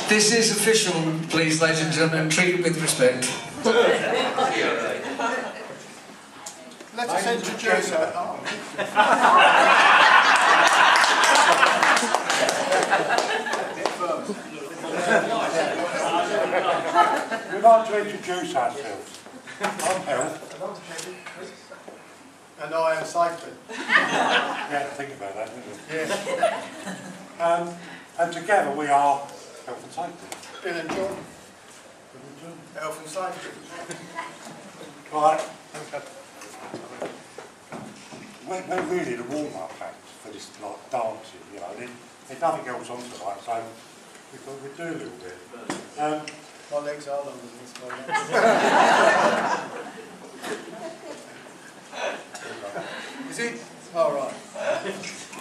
This is official, please, ladies and gentlemen. Treat it with respect. Let us introduce her. We'd like to introduce ourselves. I'm Hel. And I am Safety. Yeah, think about that, didn't you? Yeah. And together we are Health and Safety. Bill and John. Health and Safety. Right. We're really the warm-up act for this like dancing, you know. There's nothing else on tonight, so we thought we'd do a little bit. My legs are longer than this morning. Is it? All right.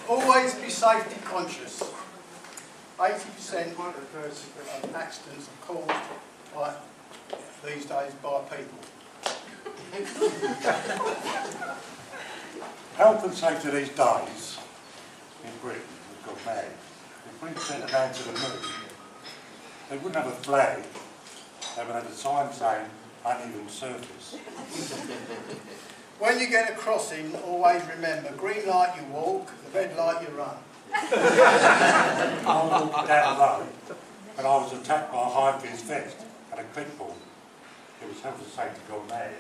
Always be safety conscious. 80% of accidents are caused by, these days by people. Health and safety these days in Britain has gone mad. If we sent a man to the moon, they wouldn't have a flag, they would have a sign saying uneven surface. When you get a crossing, always remember, green light you walk, the red light you run. I was walking down the road and I was attacked by a high-vis vest and a clipboard. It was health and safety gone mad.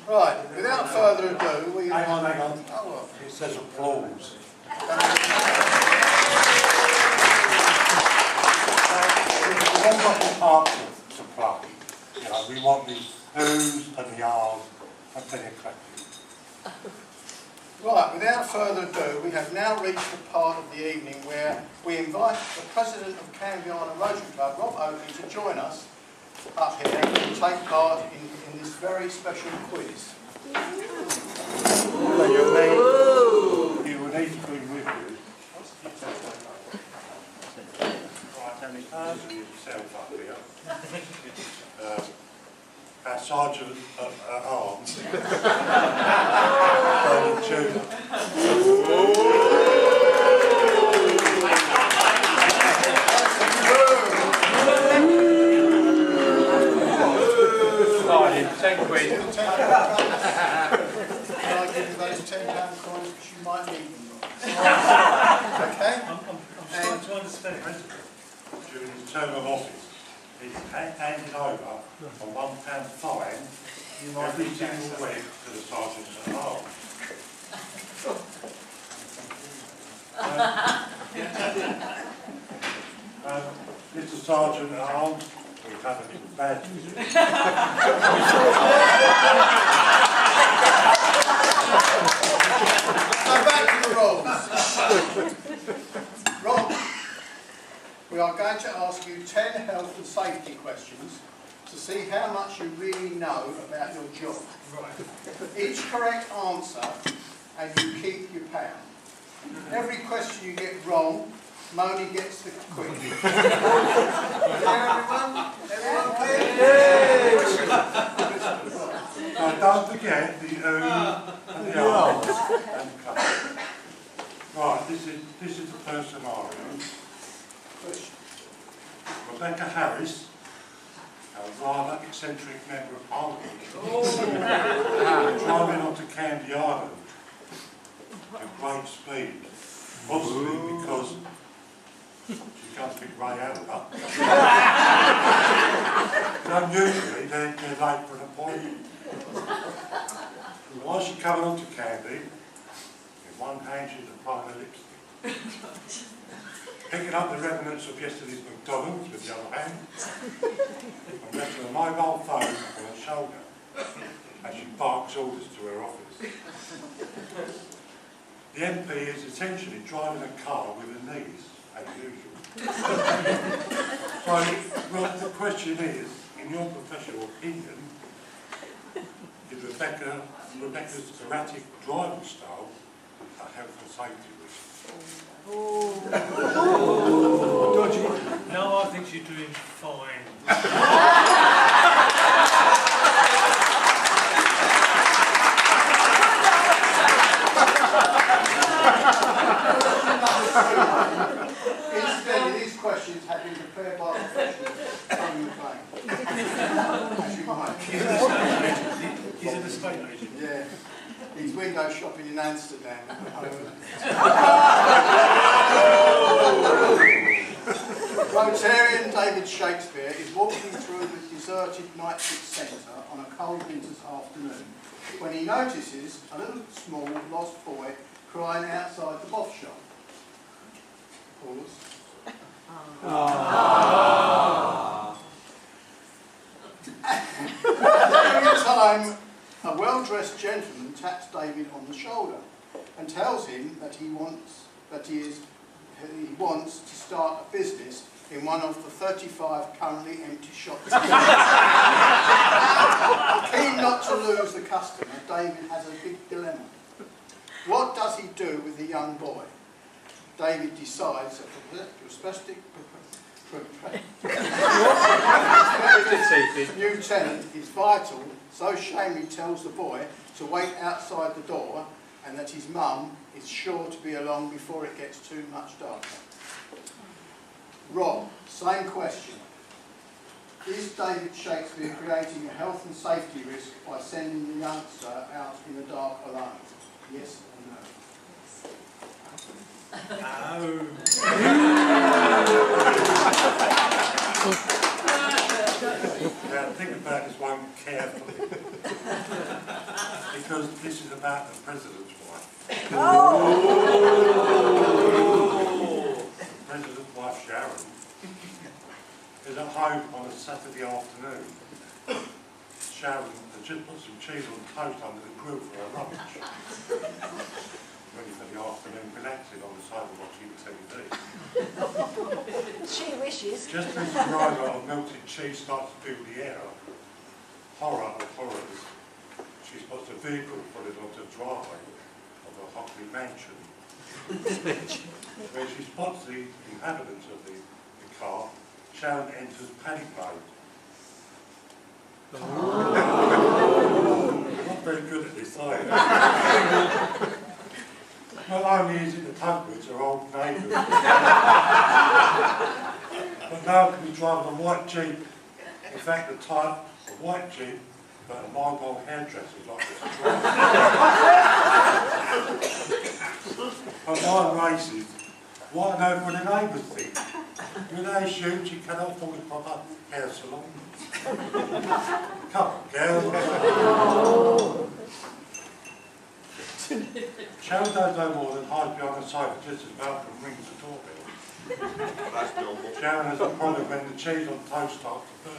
Right, without further ado, we... Hang on. Oh, well. It says applause. We all got the parts to play. You know, we want the who's and the ahs and plenty of clapping. Right, without further ado, we have now reached the part of the evening where we invite the President of Candiana Rotary Club, Rob Oakley, to join us up here and take part in this very special quiz. You will need to bring with you. Right, Danny, yourself up here. Our Sergeant at Arms, Bernard Tudor. Can I give you those £10 coins because you might need them? Okay? I'm starting to understand. During his term of office, he's handed over a £1 fine every single week to the Sergeant at Arms. Mr. Sergeant at Arms, we've had a little badge. So back to the rolls. Rob, we are going to ask you 10 health and safety questions to see how much you really know about your job. Each correct answer and you keep your pound. Every question you get wrong, Moni gets the quiz. Everyone? Everyone clear? Now don't forget the and the arms and cup. Right, this is the first scenario. Rebecca Harris, a rather eccentric member of Parliament, driving onto Candy Island at great speed, possibly because she can't speak Ray Alba. So usually they're late for an appointment. While she's coming onto Candy, in one hand she's applying her lipstick. Picking up the remnants of yesterday's McDonald's with the other hand, and resting a mobile phone on her shoulder as she barks orders to her office. The MP is essentially driving a car with her knees, as usual. So, well, the question is, in your professional opinion, is Rebecca's erratic driving style a health and safety risk? Dodgy. No, I think she's doing fine. quite professional, Tony McLean. As you might. He's an estate agent. Yeah. He's window shopping in Amsterdam at the moment. Rotarian David Shakespeare is walking through the deserted Knightsbridge Centre on a cold winter's afternoon when he notices a little small lost boy crying outside the boff shop. Pause. Every time a well-dressed gentleman taps David on the shoulder and tells him that he wants to start a business in one of the 35 currently empty shops. Keen not to lose the customer, David has a big dilemma. What does he do with the young boy? David decides that new tenant is vital, so Shamey tells the boy to wait outside the door and that his mum is sure to be along before it gets too much darker. Rob, same question. Is David Shakespeare creating a health and safety risk by sending the youngster out in the dark alone? Yes or no? Now think about this one carefully. Because this is about the President's wife. The President's wife, Sharon, is at home on a Saturday afternoon. Sharon has just put some cheese on toast under the grill for her lunch. Ready for the afternoon relaxing on the sofa watching TV. She wishes. Just as the aroma of melted cheese starts to fill the air, horror of horrors, she spots a vehicle pulling onto the driveway of a Hockley mansion. When she spots the inhabitants of the car, Sharon enters panic mode. Not very good at this, are you? Not only is it the Tugwoods, her old neighbours, but now can be driving a white Jeep. In fact, the type of white Jeep that a mobile hairdresser like this to drive. Her mind races. What on earth will the neighbours think? Do they assume she cannot afford a proper hair salon? Come on, girl. Sharon does no more than hide behind the sofa just as Malcolm rings the doorbell. That's normal. Sharon has a problem when the cheese on toast starts to burn.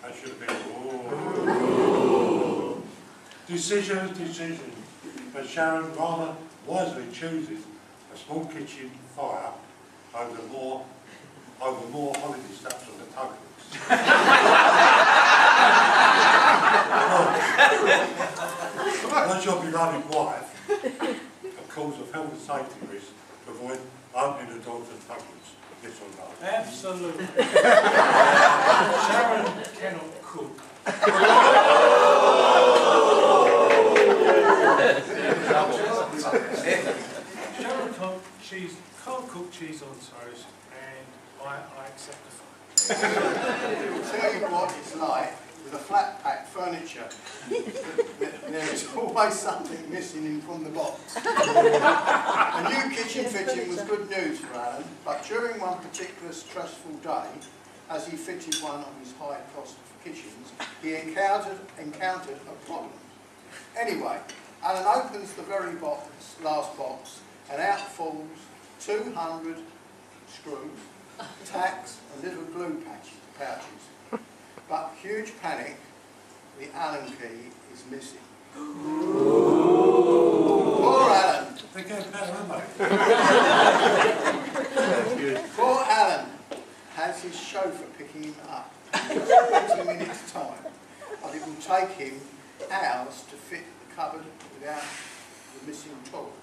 That should have been, oh. Decisions. But Sharon rather wisely chooses a small kitchen fire over more holiday stuff from the Tugwoods. Once your beloved wife, a cause of health and safety risk to avoid opening the door to the Tugwoods. Yes or no? Absolutely. Sharon cannot cook. Sharon can't cook cheese on toast, and I accept the fact. I'll tell you what it's like with a flat pack furniture. There is always something missing from the box. A new kitchen fitting was good news for Alan, but during one particular stressful day, as he fitted one of his high-cost kitchens, he encountered a problem. Anyway, Alan opens the very last box, and out falls 200 screws, tacks, and little glue pouches. But huge panic, the Allen key is missing. Poor Alan. They get better, aren't they? Poor Alan has his chauffeur picking him up in just 20 minutes' time, but it will take him hours to fit the cupboard without the missing toilet.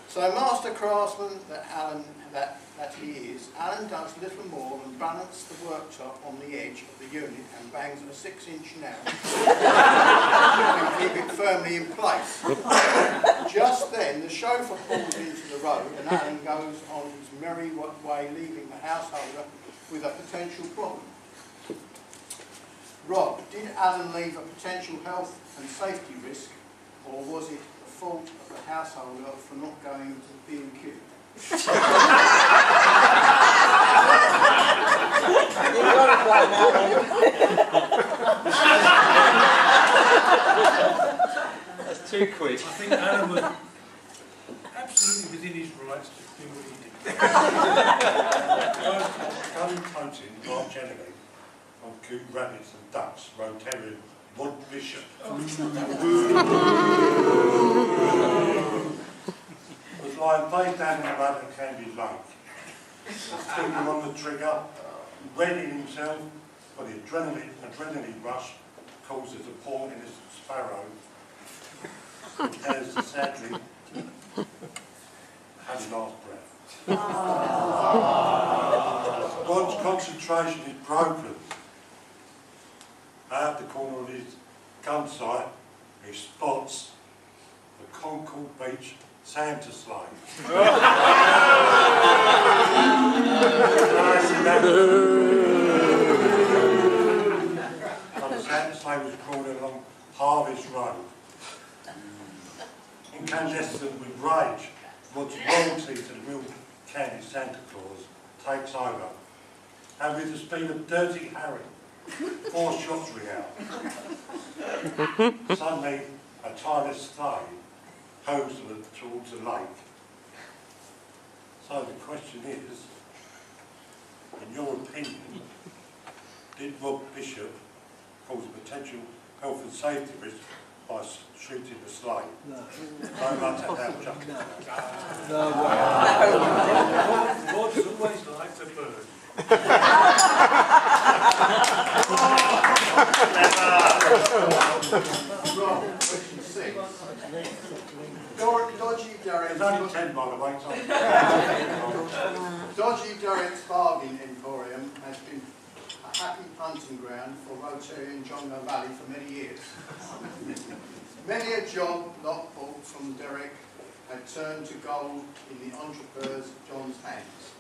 So master craftsman that he is, Alan does little more than balance the worktop on the edge of the unit and bangs a 6-inch nail and keep it firmly in place. Just then the chauffeur pulls into the road and Alan goes on his merry way, leaving the householder with a potential problem. Rob, did Alan leave a potential health and safety risk, or was it the fault of the householder for not going to B&Q? That's £2. I think Alan was absolutely within his rights to do what he did. Going hunting, Mark Genevieve, on coot rabbits and ducks, Rotarian Rod Bishop. Was lying face down in the mud at Candy Lake. Finger on the trigger, readying himself for the adrenaline rush causes a poor innocent sparrow has sadly had his last breath. Rod's concentration is broken. At the corner of his gun sight, he spots the Concord Beach Santa sleigh. The Santa sleigh was crawling along Harvest Road. Incandescent with rage, Rod's loyalty to the real candy Santa Claus takes over, and with the speed of Dirty Harry, 4 shots ring out. Suddenly, a tireless sleigh hurls towards the lake. So the question is, in your opinion, did Rob Bishop cause a potential health and safety risk by shooting the sleigh? No. No matter how justified. Rod's always liked a bird. Rob, question 6. Dodgy There's only Durrett. 10 by the way, so Dodgy Durrett's Bargain Emporium has been a happy hunting ground for Rotarian John O'Malley for many years. Many a job not bought from Derek had turned to gold in the entrepreneur's John's hands.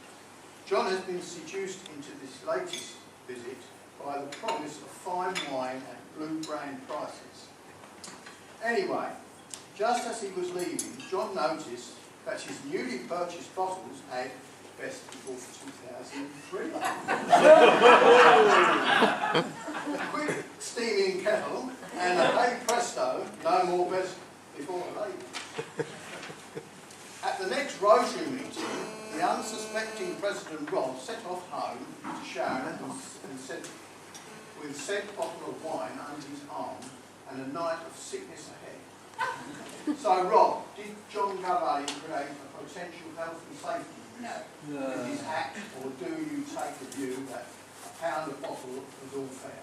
John has been seduced into this latest visit by the promise of fine wine at blue brand prices. Anyway, just as he was leaving, John noticed that his newly purchased bottles had best before 2003. A quick steaming kettle and a hey presto, no more best before late. At the next Rotary meeting, the unsuspecting President Rob set off home to Sharon and said, with said bottle of wine under his arm and a night of sickness ahead. So Rob, did John O'Malley create a potential health and safety risk with his act, or do you take the view that a pound of bottle was all fair?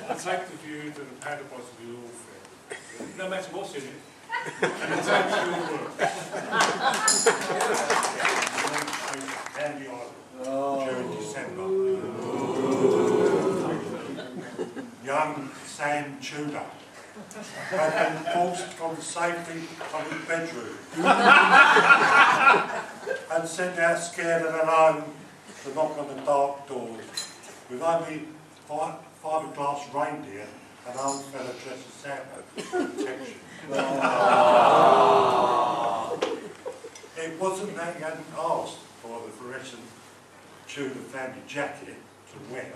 I take the view that a powder bottle is all fair. No matter what's in it, it's actually all work. Candy Island during December. Young Sam Tudor had been forced from the safety of his bedroom and sent out scared and alone to knock on the dark doors with only fiberglass reindeer and old fella dressed as Santa protection. It wasn't that he hadn't asked for the fluorescent Tudor family jacket to wear,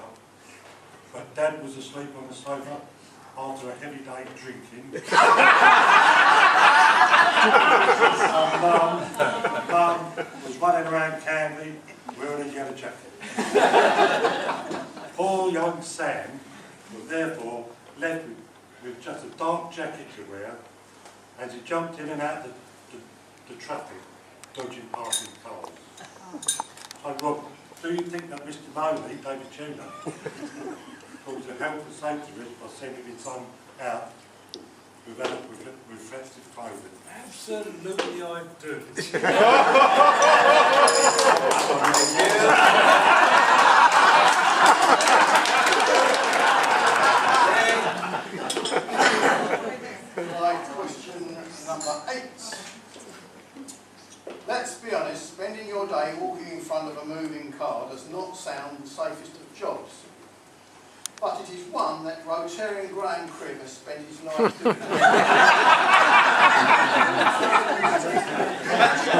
but Dad was asleep on the sofa after a heavy day drinking. Mum was running around Candy wearing a yellow jacket. Poor young Sam was therefore left with just a dark jacket to wear as he jumped in and out the traffic, dodging passing cars. So Rob, do you think that Mr. Moley, David Tudor, caused a health and safety risk by sending his son out without reflective clothing? Absolutely I do. Right, question number 8. Let's be honest, spending your day walking in front of a moving car does not sound the safest of jobs. But it is one that Rotarian Graham Cribb has spent his life doing.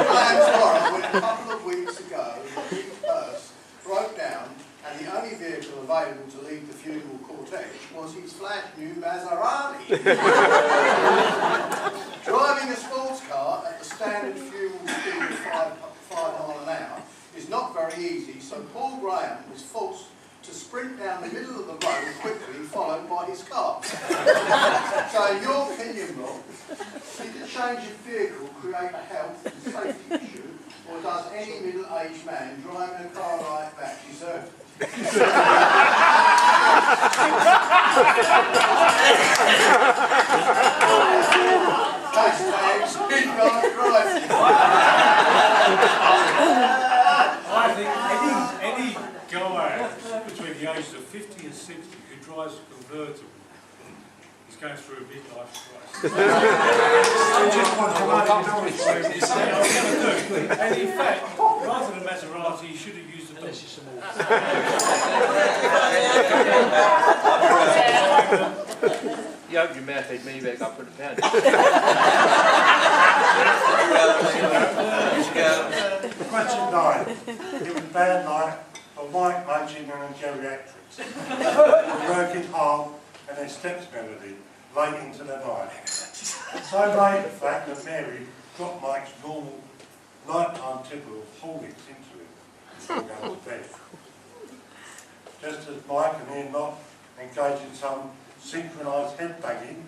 Graham's horror when a couple of weeks ago his purse broke down and the only vehicle available to lead the funeral cortege was his flash new Maserati. Driving a sports car at the standard fuel speed of 5 miles an hour is not very easy, so Paul Graham was forced to sprint down the middle of the road quickly, followed by his car. So in your opinion, Rob, did the change of vehicle create a health and safety issue, or does any middle-aged man driving a car like that deserve it? I think any guy between the ages of 50 and 60 who drives a convertible is going through a midlife crisis. And in fact, rather than Maserati, you should have used a dodge. You open your mouth, they'd me back up with a pound. Question 9. It was a bad night for Mike munching and geriatrics. Working hard and their steps melody late into the night. So late in fact that Mary dropped Mike's normal nighttime tipple of Horlicks into him before going to bed. Just as Mike and Ian Locke engaged in some synchronised headbanging,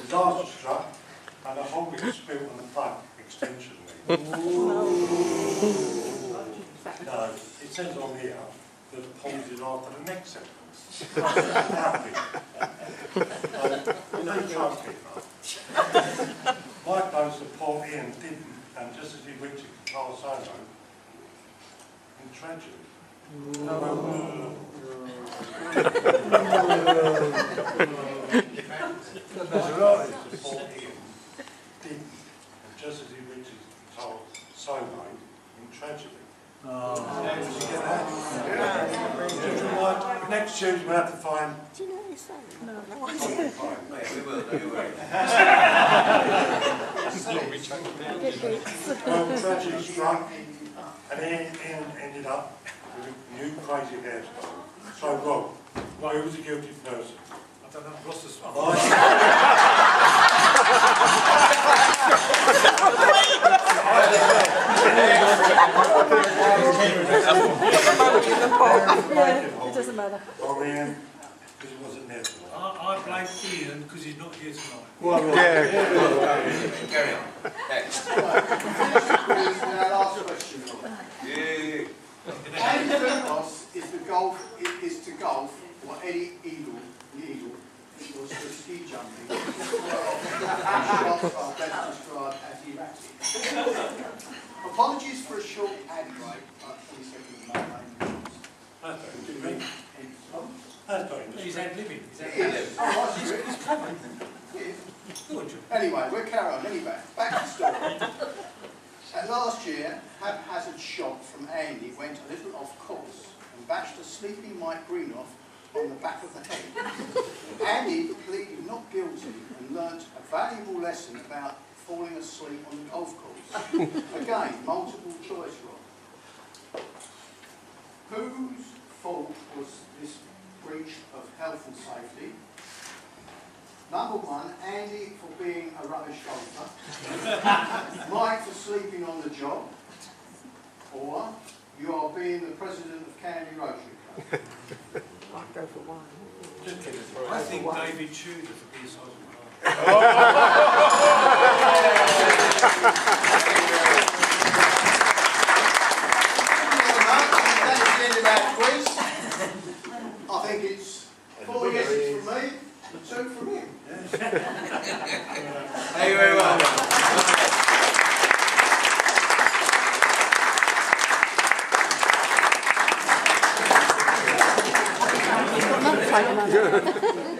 disaster struck and the Horlicks spilled on the plug extension lead. No, it says on here that the pause is after the next sentence. Nothing. No transcript. Mike knows the poor Ian didn't, and just as he reached a guitar solo, in tragedy. Maserati support Ian didn't, and just as he reached his guitar solo, in tragedy. Did you get that? Next tunes we'll have to find. Do you know what you're saying? No, no. Well, tragedy struck, and Ian ended up with a new crazy hairstyle. So, Rob, who was a guilty person? I don't know, Ross is... It doesn't matter. Or Ian, because he wasn't there tonight. I blame Ian because he's not here tonight. Carry on. Next. Our last question, Rob. Andy Ross is to golf, or Eddie Eagle, the Eagle, was for ski jumping. Shots are best described as erratic. Apologies for a short ad break, but 20 seconds of my language. That's not interesting. That's not interesting. He's ad-libbing. He's coming. Anyway, we'll carry on. Anyway, back to the story. And last year, haphazard shot from Andy went a little off course and bashed a sleeping Mike Greenoff on the back of the head. Andy pleaded not guilty and learnt a valuable lesson about falling asleep on the golf course. Again, multiple choice, Rob. Whose fault was this breach of health and safety? Number 1, Andy for being a rubbish golfer. Mike for sleeping on the job. Or you are being the president of Candy Rotary Club. I'll go for one. I think David Tudor for being size of That's the end of our quiz. I think it's 4 yeses from me, and 2 from him. Yes. take them.